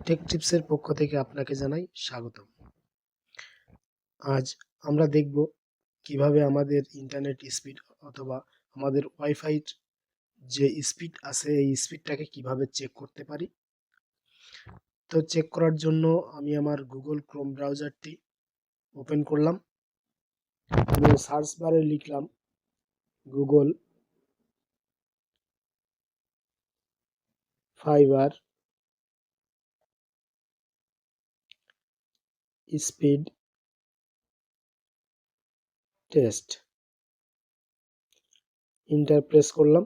Take টিপসের পক্ষ থেকে আপনাকে জানাই স্বাগতম। আজ আমরা দেখব কিভাবে আমাদের ইন্টারনেট স্পিড অথবা আমাদের ওয়াইফাই যে স্পিড আছে এই স্পিডটাকে কিভাবে চেক করতে পারি। তো চেক করার জন্য আমি আমার গুগল ক্রোম ব্রাউজারটি ওপেন করলাম এবং সার্চ বারে লিখলাম Google fibre speed test, enter press করলাম।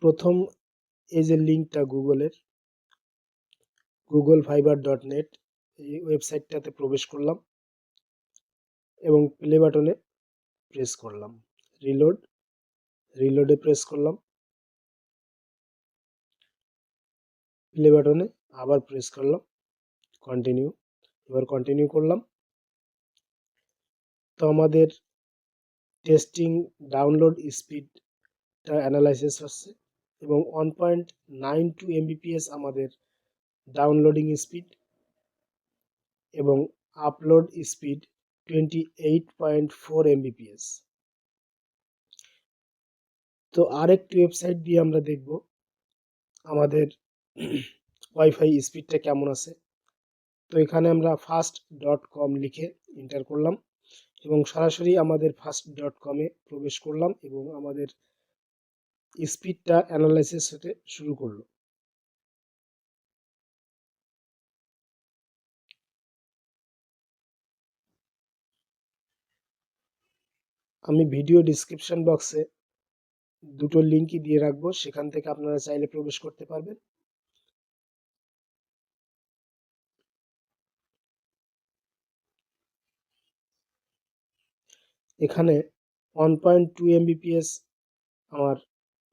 প্রথম এই যে লিঙ্কটা গুগলের googlefiber.net এই ওয়েবসাইটটাতে প্রবেশ করলাম এবং প্লে বাটনে প্রেস করলাম। রিলোডে প্রেস করলাম, প্লে বাটনে আবার প্রেস করলাম, কন্টিনিউ। এবার কন্টিনিউ করলাম। তো আমাদের টেস্টিং ডাউনলোড স্পিডটা অ্যানালাইসিস হচ্ছে এবং 1.92 Mbps আমাদের ডাউনলোডিং স্পিড এবং আপলোড স্পিড 28.4 Mbps। তো আরেকটি ওয়েবসাইট দিয়ে আমরা দেখব আমাদের ওয়াইফাই স্পিডটা কেমন আছে। তো এখানে আমরা fast.com লিখে এন্টার করলাম এবং সরাসরি আমাদের fast.com-এ প্রবেশ করলাম এবং আমাদের স্পিডটা অ্যানালাইসিস হতে শুরু করলো। আমি ভিডিও ডিসক্রিপশন বক্সে দুটো লিঙ্কই দিয়ে রাখবো, সেখান থেকে আপনারা চাইলে প্রবেশ করতে পারবেন। এখানে 1.2 Mbps আমার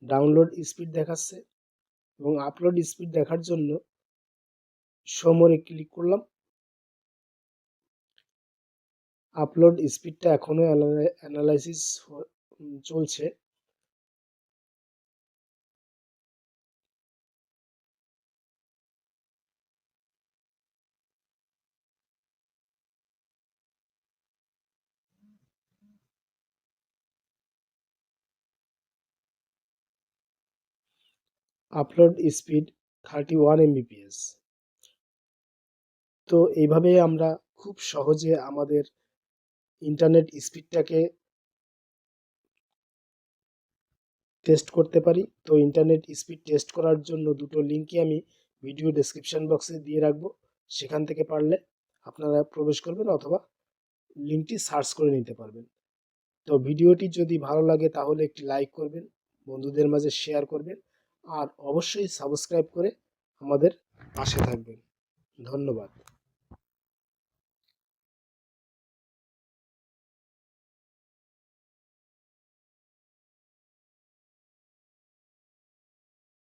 ডাউনলোড স্পিড দেখাচ্ছে এবং আপলোড স্পিড দেখার জন্য শো মোরে ক্লিক করলাম। আপলোড স্পিডটা এখনো অ্যানালাইসিস চলছে। Upload speed 31 Mbps। তো এইভাবে আমরা খুব সহজে আমাদের ইন্টারনেট স্পিডটাকে টেস্ট করতে পারি। তো ইন্টারনেট স্পিড টেস্ট করার জন্য দুটো লিঙ্কই আমি ভিডিও ডেসক্রিপশন বক্সে দিয়ে রাখবো, সেখান থেকে পারলে আপনারা প্রবেশ করবেন অথবা লিঙ্কটি সার্চ করে নিতে পারবেন। তো ভিডিওটি যদি ভালো লাগে তাহলে একটি লাইক করবেন, বন্ধুদের মাঝে শেয়ার করবেন আর অবশ্যই সাবস্ক্রাইব করে আমাদের পাশে থাকবেন। ধন্যবাদ।